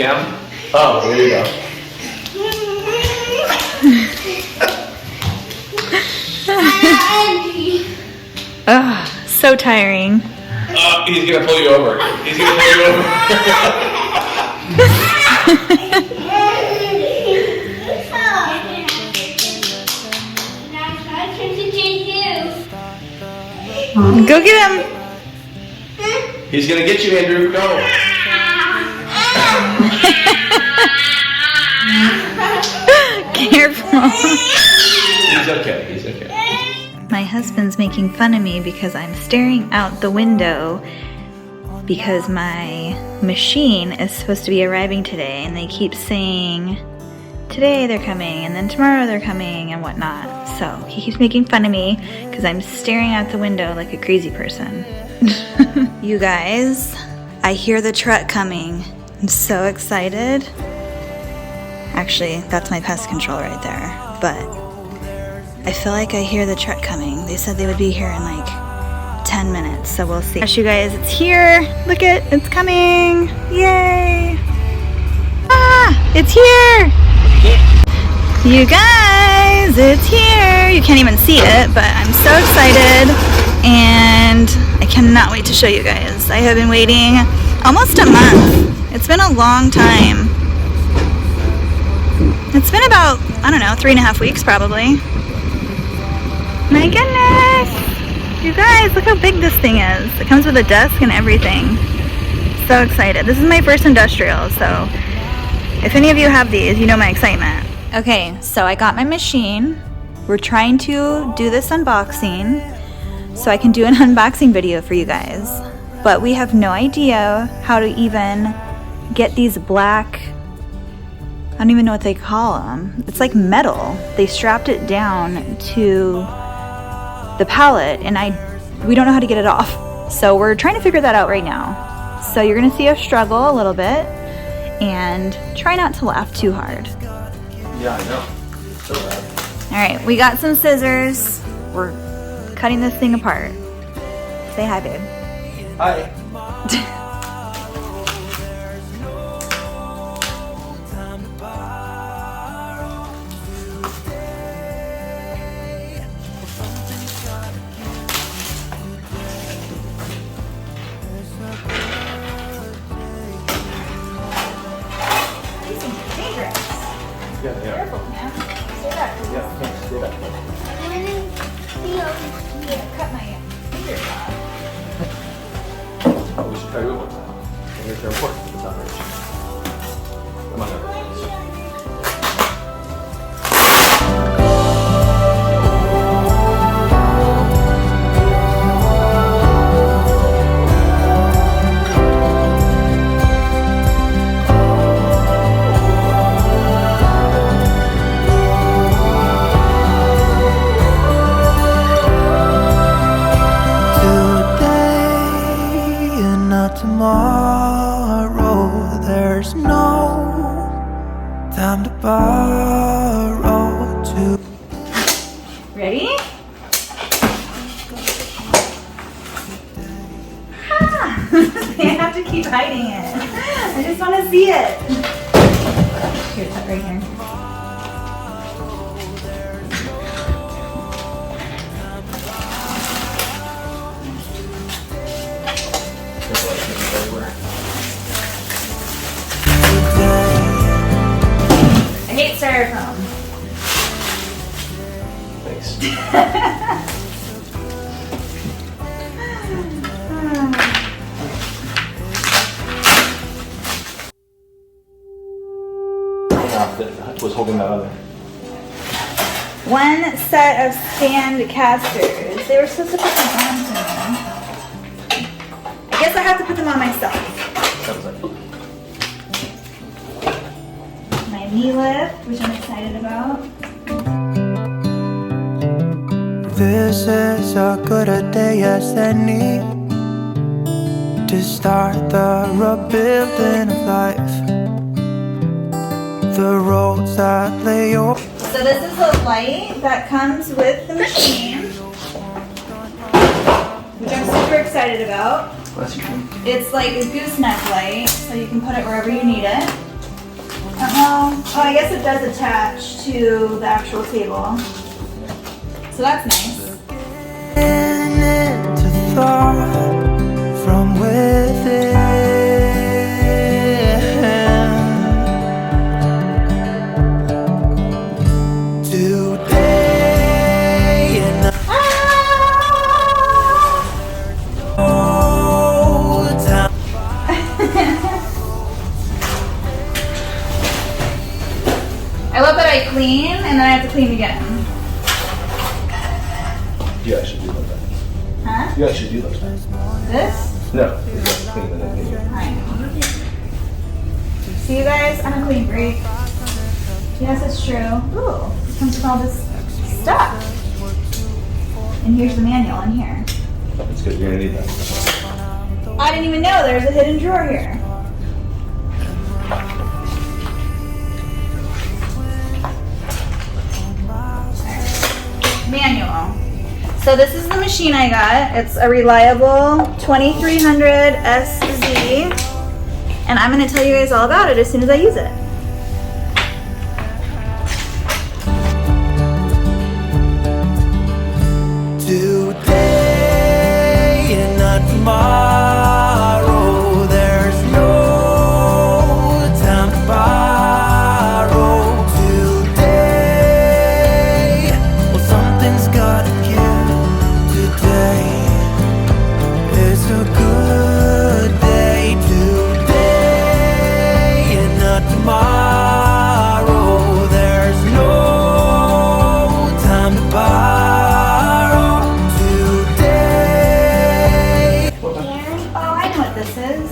cam? Oh, there you go. Oh, so tiring. He's gonna pull you over. He's gonna pull you over. Go get him. He's gonna get you, Andrew. Go. Careful. He's okay. He's okay. My husband's making fun of me because I'm staring out the window because my machine is supposed to be arriving today, and they keep saying today they're coming and then tomorrow they're coming and whatnot. So he keeps making fun of me because I'm staring out the window like a crazy person. You guys, I hear the truck coming. I'm so excited. Actually, that's my pest control right there. But I feel like I hear the truck coming. They said they would be here in like 10 minutes, so we'll see. You guys, it's here. Look it, it's coming. Yay. Ah, it's here. You guys, it's here. You can't even see it, but I'm so excited and I cannot wait to show you guys. I have been waiting almost a month. It's been a long time. It's been about, I don't know, 3.5 weeks probably. My goodness! You guys, look how big this thing is. It comes with a desk and everything. So excited. This is my first industrial, so if any of you have these, you know my excitement. Okay, so I got my machine. We're trying to do this unboxing so I can do an unboxing video for you guys. But we have no idea how to even get these black, I don't even know what they call them. It's like metal. They strapped it down to the pallet and we don't know how to get it off. So we're trying to figure that out right now. So you're gonna see us struggle a little bit and try not to laugh too hard. Yeah, I know. So bad. All right, we got some scissors. We're cutting this thing apart. Say hi, babe. Hi. Yeah. Careful, man. Stay back. Yeah, thanks. Stay back. Cut my fingers off. Oh, we should try to do it one time. Here's your report. It's not rich. Come on over. Tomorrow, there's no time to borrow to. Ready? Ah, I have to keep hiding it. I just want to see it. Here, it's right here. I hate styrofoam. Thanks. That was holding that on there. One set of stand casters. They were supposed to put them on to me. I guess I have to put them on myself. Sounds like My knee lift, which I'm excited about. This is as good a day as any to start the rebuilding of life. The roads that lay over. So this is a light that comes with the machine, which I'm super excited about. that's true. It's like a gooseneck light, so you can put it wherever you need it. Oh, I guess it does attach to the actual cable. So that's nice. Into thought from within. Today and all the time. I love that I clean and then I have to clean again. You actually do like that. Huh? You actually do like that. This? No, you have to clean and then clean. I know. See you guys? I'm a clean freak. Yes, it's true. Ooh, it comes with all this stuff. And here's the manual in here. It's good, you're gonna need that. I didn't even know there's a hidden drawer here. Manual. So this is the machine I got. It's a reliable 2300 SZ. And I'm going to tell you guys all about it as soon as I use it. Today and not tomorrow. There's no time to borrow. Today, well, something's gotta give. Today is a good day. Today and not tomorrow. There's no time to borrow. Today. Oh, I know what this is.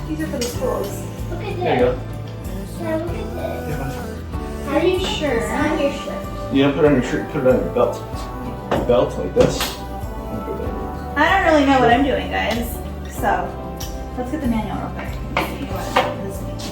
These are for the schools. Look at There you this. go. Now look at this. Are you sure? It's on your shirt. You don't put it on your shirt, put it on your belt. Your belt like this. You put it on. I don't really know what I'm doing, guys. So, let's get the manual real quick and see what this means.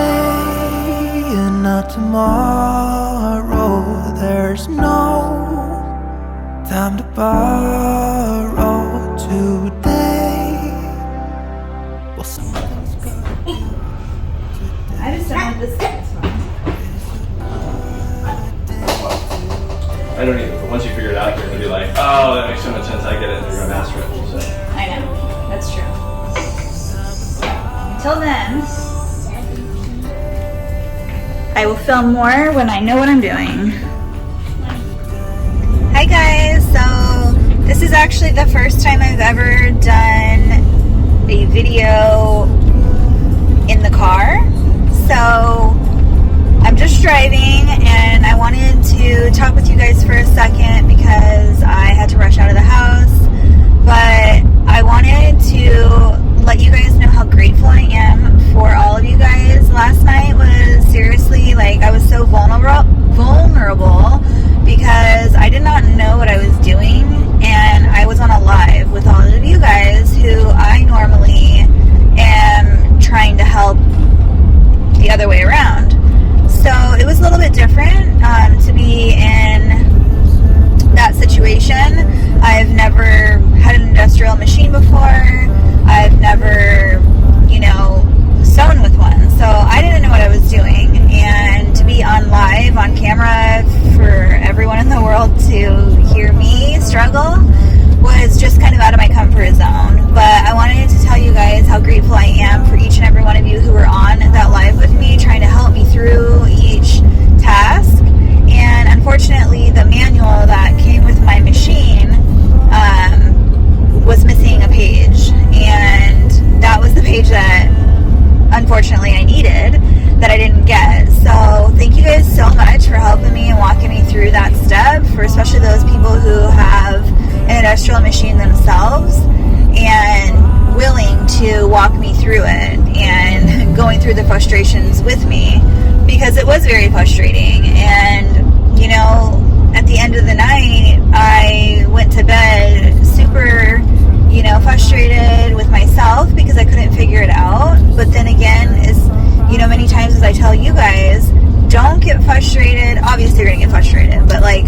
Today and not tomorrow. There's no time to borrow. Today, well, something's got I just don't know what this is from. I don't either, but once you figure it out, you're gonna be like, oh, that makes so much sense, I get it, and you're gonna master it. So. I know. That's true. Until then, I will film more when I know what I'm doing. Hi guys, so this is actually the first time I've ever done a video in the car. So I'm just driving and I wanted to talk with you guys for a second because I had to rush out of the house. But I wanted to let you guys know how grateful I am for all of you guys. Last night was seriously, like, I was so vulnerable because I did not know what I was doing, and I was on a live with all of you guys who I normally am trying to help the other way around. So it was a little bit different to be in that situation. I've never had an industrial machine before. I've never, sewn with one. So I didn't know what I was doing. And to be on live, on camera, for everyone in the world to hear me struggle was just kind of out of my comfort zone. But I wanted to tell you guys how grateful I am for each and every one of you who were on that live with me, trying to help me through each task. And unfortunately, the manual that came with my machine was missing a page, and that was the page that unfortunately I needed that I didn't get. So thank you guys so much for helping me and walking me through that step, for especially those people who have an industrial machine themselves and willing to walk me through it and going through through the frustrations with me, because it was very frustrating. And, you know, at the end of the night, I went to bed super, you know, frustrated with myself because I couldn't figure it out. But then again, is, you know, many times as I tell you guys, don't get frustrated. Obviously you're gonna get frustrated, but like,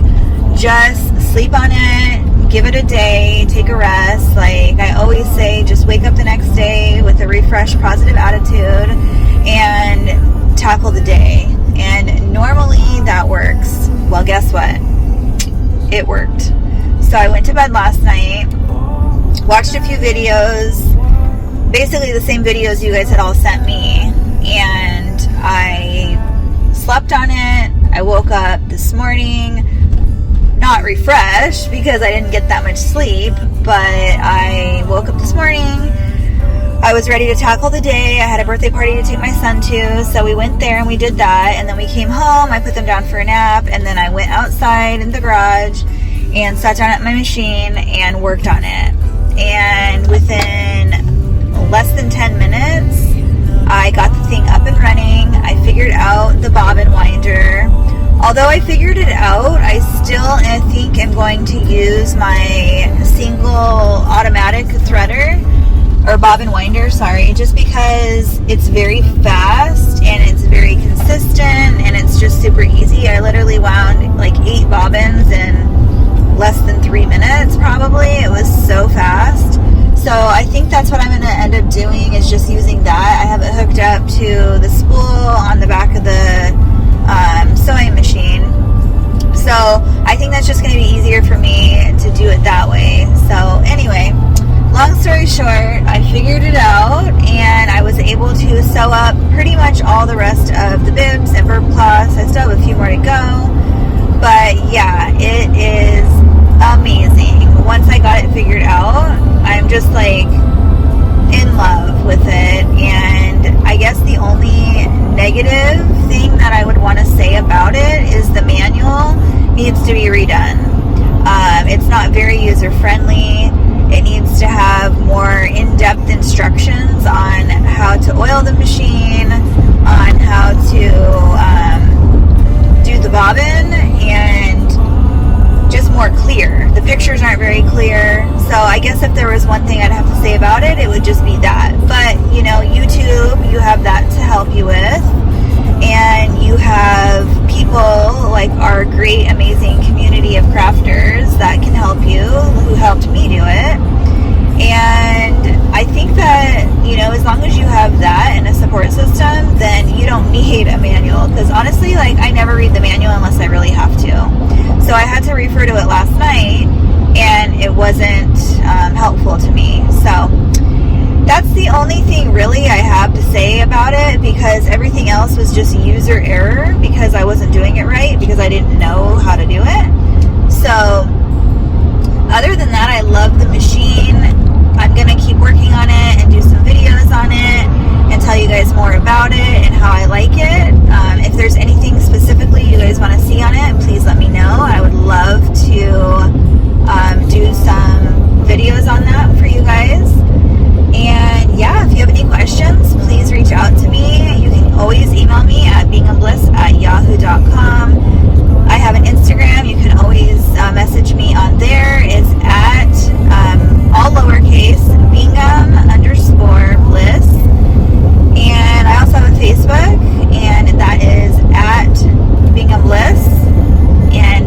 just sleep on it, give it a day, take a rest. Like I always say, just wake up the next day with a refreshed, positive attitude and tackle the day. And normally that works. Well, guess what? It worked. So I went to bed last night, watched a few videos, basically the same videos you guys had all sent me, and I slept on it. I woke up this morning, not refreshed because I didn't get that much sleep, but I woke up this morning. I was ready to tackle the day. I had a birthday party to take my son to, so we went there and we did that, and then we came home. I put them down for a nap, and then I went outside in the garage and sat down at my machine and worked on it. And within less than 10 minutes, I got the thing up and running. I figured out the bobbin winder. Although I figured it out, I still, I think, am going to use my single automatic threader, or bobbin winder, sorry, just because it's very fast and it's very consistent and it's just super easy. I literally wound like 8 bobbins in less than 3 minutes probably. It was so fast. So I think that's what I'm going to end up doing, is just using that. I have it hooked up to the spool on the back of the sewing machine. So I think that's just going to be easier for me to do it that way. So anyway, long story short, I figured it out and I was able to sew up pretty much all the rest of the bibs and burp cloths. I still have a few more to go. But yeah, it is amazing. Once I got it figured out, I'm just like in love with it. And I guess the only negative thing that I would want to say about it is the manual needs to be redone. It's not very user friendly. It needs to have more in-depth instructions on how to oil the machine, on how to do the bobbin, and just more clear. The pictures aren't very clear. So I guess if there was one thing I'd have to say about it, it would just be that. But, you know, YouTube, you have that to help you with. And you have people like our great, amazing community of crafters that can help you, who helped me do it. And I think that, you know, as long as you have that and a support system, then you don't need a manual. Because honestly, like, I never read the manual unless I really have to. So I had to refer to it last night, and it wasn't helpful to me. So that's the only thing really I have to say about it, because everything else was just user error because I wasn't doing it right, because I didn't know how to do it. So other than that, I love the machine. I'm going to keep working on it and do some videos on it and tell you guys more about it and how I like it. If there's anything specifically you guys want to see on it, please let me know. I would love to do some videos on that for you guys. And yeah, if you have any questions, please reach out to me. You can always email me at beingambliss@yahoo.com. I have an Instagram. You can always message me on there. It's at all lowercase Bingham_bliss. And I also have a Facebook, and that is at Bingham Bliss. And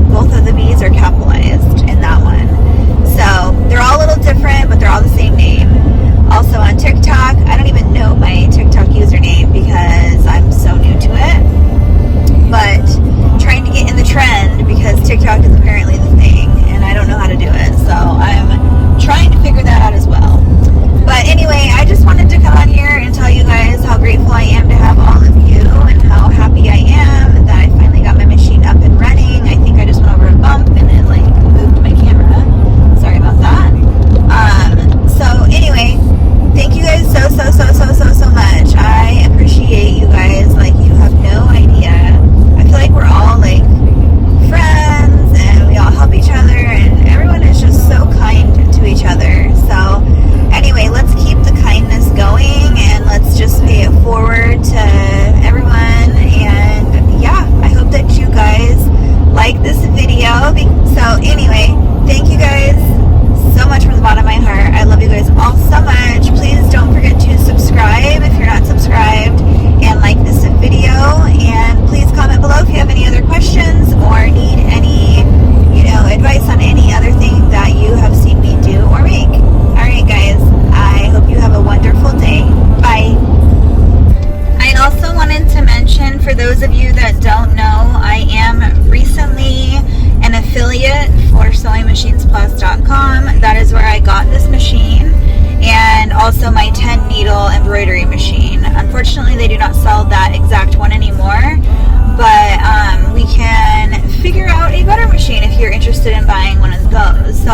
shopmachinesplus.com. That is where I got this machine, and also my 10 needle embroidery machine. Unfortunately, they do not sell that exact one anymore, but we can figure out a better machine if you're interested in buying one of those. So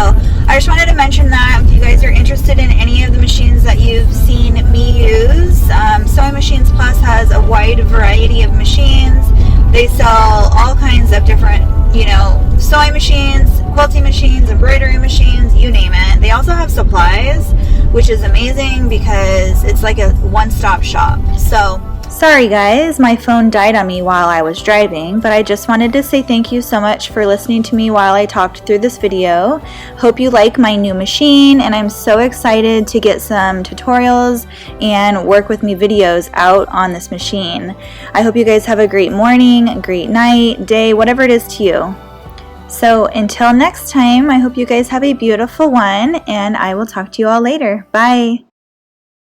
I just wanted to mention that if you guys are interested in any of the machines that you've seen me use, Sewing Machines Plus has a wide variety of machines. They sell all kinds of different, you know, sewing machines, quilting machines, embroidery machines, you name it. They also have supplies, which is amazing because it's like a one-stop shop. So sorry guys, my phone died on me while I was driving, but I just wanted to say thank you so much for listening to me while I talked through this video. Hope you like my new machine, and I'm so excited to get some tutorials and work with me videos out on this machine. I hope you guys have a great morning, great night, day, whatever it is to you. So until next time, I hope you guys have a beautiful one, and I will talk to you all later. Bye!